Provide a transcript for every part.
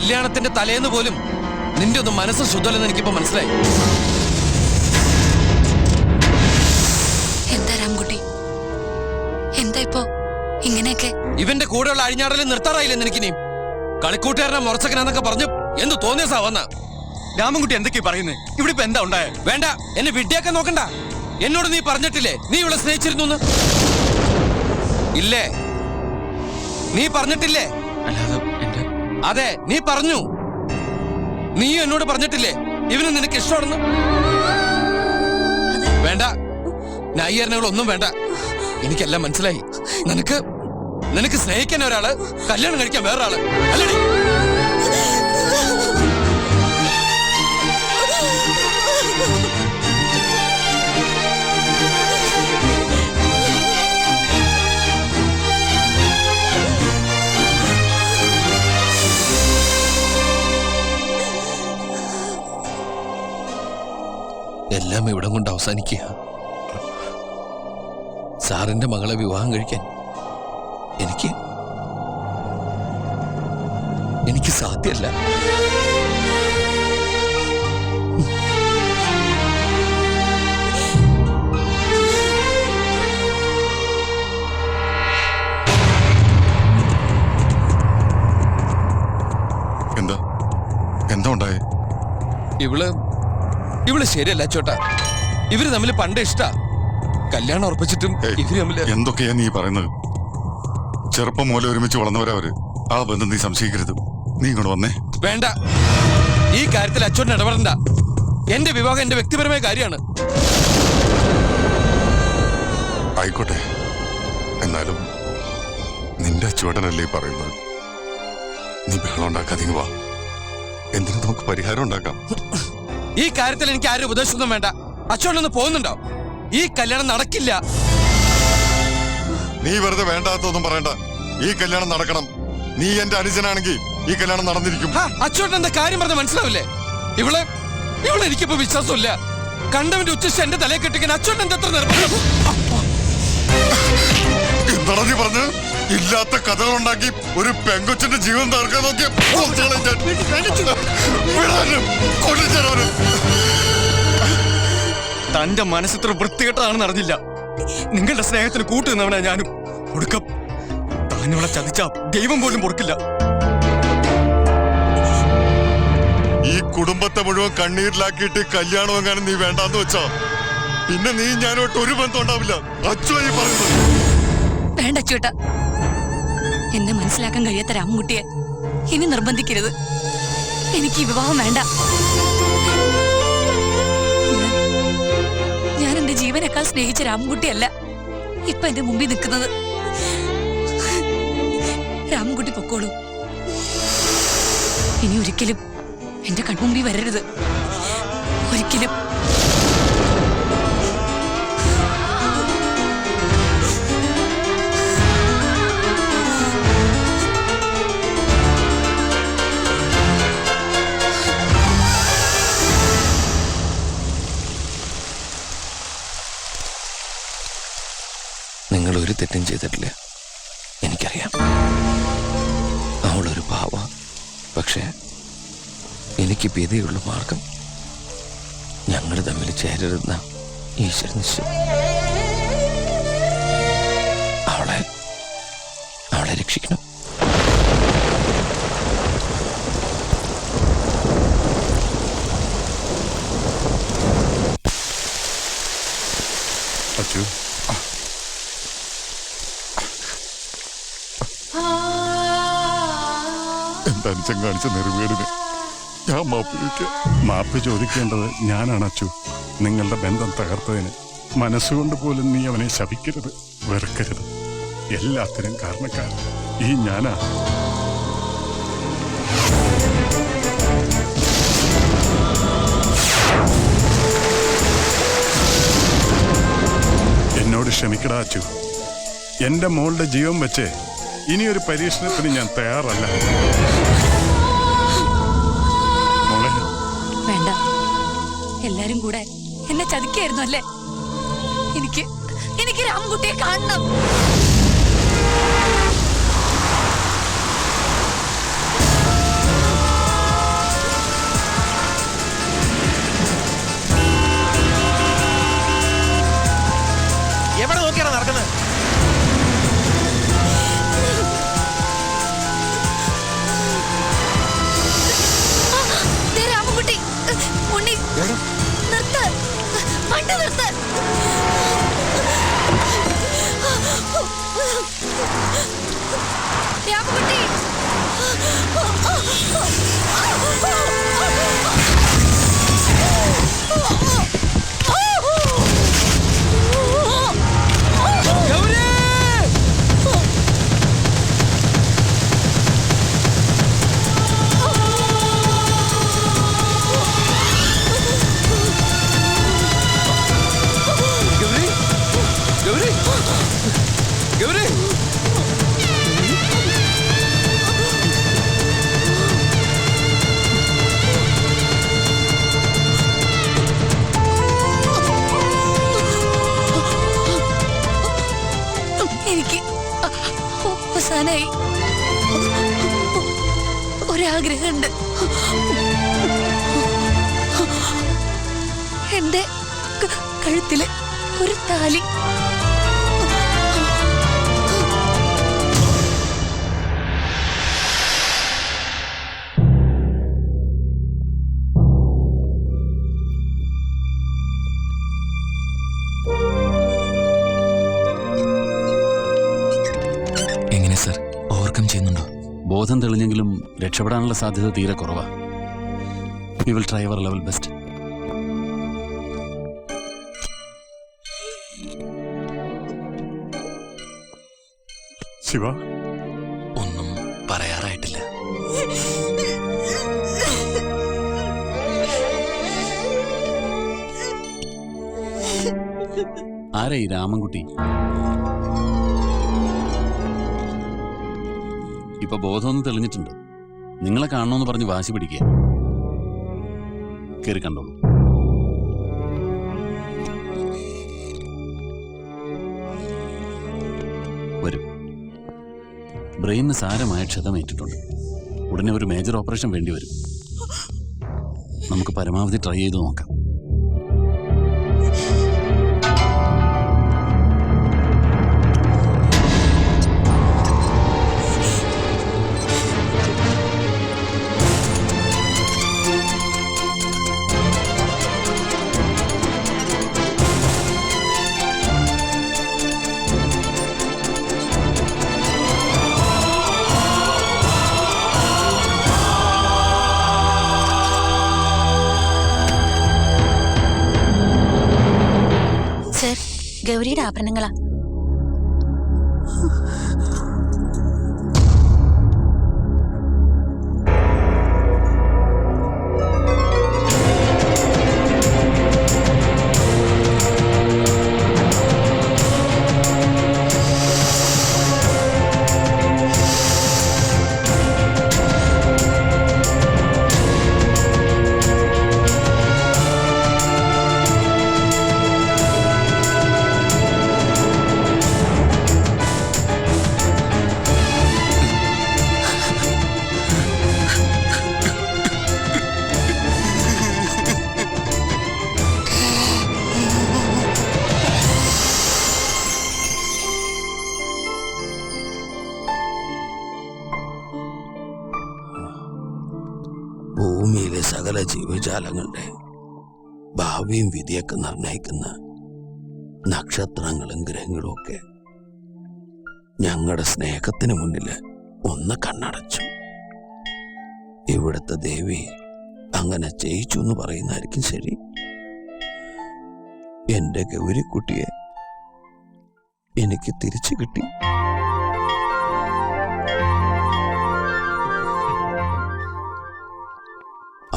കല്യാണത്തിന്റെ തലേന്ന് പോലും നിന്റെ ഒന്നും മനസ്സ് ശുദ്ധമല്ലെന്ന് എനിക്കിപ്പോ മനസ്സിലായി. എന്താ രാംകുട്ടി, എന്താ ഇപ്പോ ഇങ്ങനെയൊക്കെ? ഇവന്റെ കൂടെയുള്ള അഴിഞ്ഞാടല് നിർത്താറായില്ലേ നിനക്കിനി? കളിക്കൂട്ടുകാരനെ മുറച്ചക്കനാന്നൊക്കെ പറഞ്ഞു എന്ത് തോന്നിയ സാവന്ന രാമൻകുട്ടി എന്തൊക്കെയാ പറയുന്നത്? ഇവിടെ ഇപ്പൊ എന്താ ഉണ്ടായ? വേണ്ട, എന്നെ വിഡ്ഢിയാക്കാൻ നോക്കണ്ട. എന്നോട് നീ പറഞ്ഞിട്ടില്ലേ നീ ഇവിടെ സ്നേഹിച്ചിരുന്നു? ഇല്ലേ? നീ പറഞ്ഞിട്ടില്ലേ? അതെ, നീ പറഞ്ഞു. നീ എന്നോട് പറഞ്ഞിട്ടില്ലേ ഇവന് നിനക്ക് ഇഷ്ടമാണെന്ന്? വേണ്ട, ന്യായീകരണങ്ങളൊന്നും വേണ്ട. എനിക്കെല്ലാം മനസ്സിലായി. നിനക്ക് സ്നേഹിക്കാൻ ഒരാള്, കല്യാണം കഴിക്കാൻ വേറൊരാള് അല്ലടി? എല്ലാം ഇവിടം കൊണ്ട് അവസാനിക്കുക. സാറിന്റെ മകളെ വിവാഹം കഴിക്കാൻ എനിക്ക് സാധ്യമല്ല. എന്താ ഉണ്ടായേ? ഇവള് ശരിയല്ല ചോട്ടാ. ഇവര് തമ്മിൽ പണ്ട് ഇഷ്ടാ. കല്യാണം ഉറപ്പിച്ചിട്ടും ഇവര് തമ്മില് എന്തൊക്കെയാ നീ പറയുന്നത്? ചെറുപ്പം മൂലം ഒരുമിച്ച് വളർന്നവരവര്. ആ ബന്ധം നീ സംശയിക്കരുത്. നീ ഇങ്ങോട്ട് വന്നേ. വേണ്ട, ഈ കാര്യത്തിൽ അച്ചോട്ടൻ ഇടപെടണ്ട. എന്റെ വിവാഹം എന്റെ വ്യക്തിപരമായ കാര്യമാണ്. ആയിക്കോട്ടെ, എന്നാലും നിന്റെ അച്ചുവേട്ടനല്ലേ പറയുന്നത്. നീ ബഹളം ഉണ്ടാക്കാതെ വാ. എന്തിനും നമുക്ക് പരിഹാരം ഉണ്ടാക്കാം. ഈ കാര്യത്തിൽ എനിക്ക് ആരും ഉപദേശമൊന്നും വേണ്ട. അച്ചോട്ടൊന്ന് പോകുന്നുണ്ടോ? ഈ കല്യാണം നടക്കില്ല. നീ വെറുതെ വേണ്ടാത്തൊന്നും പറയണ്ട. ഈ കല്യാണം നടക്കണം. നീ എന്റെ അനുജനാണെങ്കിൽ ഈ കല്യാണം നടന്നിരിക്കും. അച്ചോട്ടൻ എന്താ കാര്യം പറഞ്ഞ മനസ്സിലാവില്ലേ? ഇവളെ എനിക്കിപ്പോ വിശ്വാസമില്ല. കണ്ടവന്റെ ഉച്ചശ എന്റെ തലയെ കെട്ടിക്കാൻ അച്ചോട്ടൻ എന്താ എത്ര നിർബന്ധം? എന്താണ് നീ പറഞ്ഞ്? ഇല്ലാത്ത കഥകളുണ്ടാക്കി ഒരു പെങ്കൊച്ചിന്റെ ജീവൻ തകർക്കാൻ നോക്കിയ തന്റെ മനസ്സിത്ര വൃത്തികെട്ടതാണെന്ന് അറിഞ്ഞില്ല. നിങ്ങളുടെ സ്നേഹത്തിന് കൂട്ടുനിന്നവനാ ഞാനും. ഒടുക്കം താനോളെ ചതിച്ച ദൈവം പോലും പൊറുക്കില്ല. ഈ കുടുംബത്തെ മുഴുവൻ കണ്ണീരിലാക്കിയിട്ട് കല്യാണം എങ്ങാനും നീ വേണ്ടാന്ന് വെച്ചാ പിന്നെ നീ ഞാനോട്ട് ഒരു ബന്ധം ഉണ്ടാവില്ല. അച്ഛനായി പറയുന്നത്. വേണ്ട അച്ചുവേട്ടാ, എന്നെ മനസ്സിലാക്കാൻ കഴിയാത്ത രാമൻകുട്ടിയെ ഇനി നിർബന്ധിക്കരുത്. എനിക്ക് ഈ വിവാഹം വേണ്ട. ഞാൻ എന്റെ ജീവനേക്കാൾ സ്നേഹിച്ച രാമൻകുട്ടിയല്ല ഇപ്പൊ എന്റെ മുമ്പിൽ നിൽക്കുന്നത്. രാമൻകുട്ടി പൊക്കോളൂ. ഇനി ഒരിക്കലും എന്റെ കൺമുമ്പിൽ വരരുത്. ഒരിക്കലും. നിങ്ങൾ ഒരു തെറ്റും ചെയ്തിട്ടില്ല, എനിക്കറിയാം. അവളൊരു പാവ. പക്ഷേ എനിക്ക് ഭീതിയുള്ള മാർഗം ഞങ്ങൾ തമ്മിൽ ചേരരുന്ന ഈശ്വര നിശ്ചയം. അവളെ രക്ഷിക്കണം. അച്ചു, എന്റെ അനുജൻ കാണിച്ച നെറുവേടിന് ഞാൻ മാപ്പ് ചോദിക്കേണ്ടത് ഞാനാണ് അച്ചു. നിങ്ങളുടെ ബന്ധം തകർത്തതിന് മനസ്സുകൊണ്ട് പോലും നീ അവനെ ശപിക്കരുത്, വെറുക്കരുത്. എല്ലാത്തിനും കാരണക്കാരൻ ഈ ഞാനാ. എന്നോട് ക്ഷമിക്കടാ അച്ചു. എന്റെ മോളുടെ ജീവൻ വെച്ച് ഇനിയൊരു പരീക്ഷണത്തിന് ഞാൻ തയ്യാറല്ല. വേണ്ട, എല്ലാരും കൂടെ എന്നെ ചതിക്കായിരുന്നു അല്ലേ? എനിക്ക് രാമൻകുട്ടിയെ കാണണം. ഗൗരി എനിക്ക് അവസാനായി ഒരാഗ്രഹമുണ്ട്. എന്റെ കഴുത്തില് ഒരു താലി. എങ്ങനെ സർ, ഓവർകം ചെയ്യുന്നുണ്ടോ? ബോധം തെളിഞ്ഞെങ്കിലും രക്ഷപ്പെടാനുള്ള സാധ്യത തീരെ കുറവാ. We will try our level best. Shiva, ഒന്നും പറയാറായിട്ടില്ല. ആരാ ഈ രാമൻകുട്ടി? ഇപ്പൊ ബോധമൊന്നും തെളിഞ്ഞിട്ടുണ്ട്. നിങ്ങളെ കാണണമെന്ന് പറഞ്ഞ് വാശി പിടിക്കുക. കയറി കണ്ടോളൂ. വരും. ബ്രെയിനിന് സാരമായ ക്ഷതമേറ്റിട്ടുണ്ട്. ഉടനെ ഒരു മേജർ ഓപ്പറേഷൻ വേണ്ടി വരും. നമുക്ക് പരമാവധി ട്രൈ ചെയ്ത് നോക്കാം. സർ, ഗൗരിയുടെ ആഭരണങ്ങളാ. ഭൂമിയിലെ സകല ജീവജാലങ്ങളുടെ ഭാവിയും വിധിയൊക്കെ നിർണയിക്കുന്ന നക്ഷത്രങ്ങളും ഗ്രഹങ്ങളും ഒക്കെ ഞങ്ങളുടെ സ്നേഹത്തിന് മുന്നിൽ ഒന്ന് കണ്ണടച്ചു. ഇവിടുത്തെ ദേവി അങ്ങനെ ചെയ്യിച്ചു എന്ന് പറയുന്നതായിരിക്കും ശരി. എന്റെ ഗൗരിക്കുട്ടിയെ എനിക്ക് തിരിച്ചു കിട്ടി.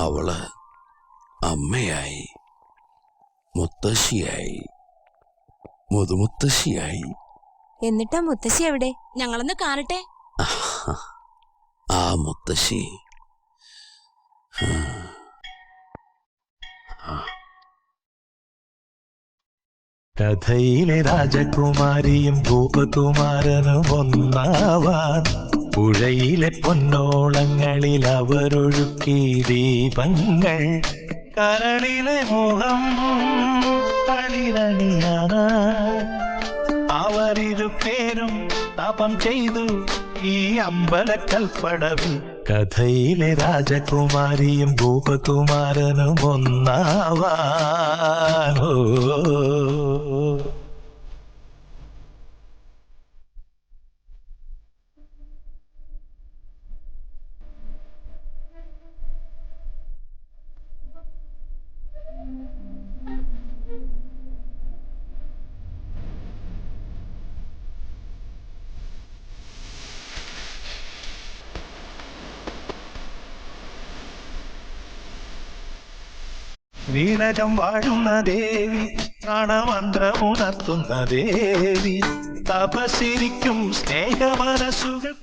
അവള് അമ്മയായി, മുത്തശ്ശിയായി, മുതുമുത്തശ്ശിയായി. എന്നിട്ടാ മുത്തശ്ശി എവിടെ? ഞങ്ങളൊന്ന് കാണട്ടെ. ആ മുത്തശ്ശി കഥയിലെ രാജകുമാരിയും ഭൂപകുമാരനും ഒന്നാവാൻ പുഴയിലെ പൊന്നോളങ്ങളിൽ അവരൊഴുക്കി ദീപങ്ങൾ. കരളിലെ മോഹം തളിരണിയാണ്. അവരിരു പേരും തപം ചെയ്തു ഈ അമ്പലക്കൽപ്പടവിൽ. കഥയിലെ രാജകുമാരിയും ഭൂപകുമാരനും ഒന്നാവാനോ. വീണകം വാഴുന്ന ദേവി പ്രാണമന്ത്രമുണർത്തുന്ന ദേവി തപസിരിക്കും സ്നേഹ മനസ്സുകൾ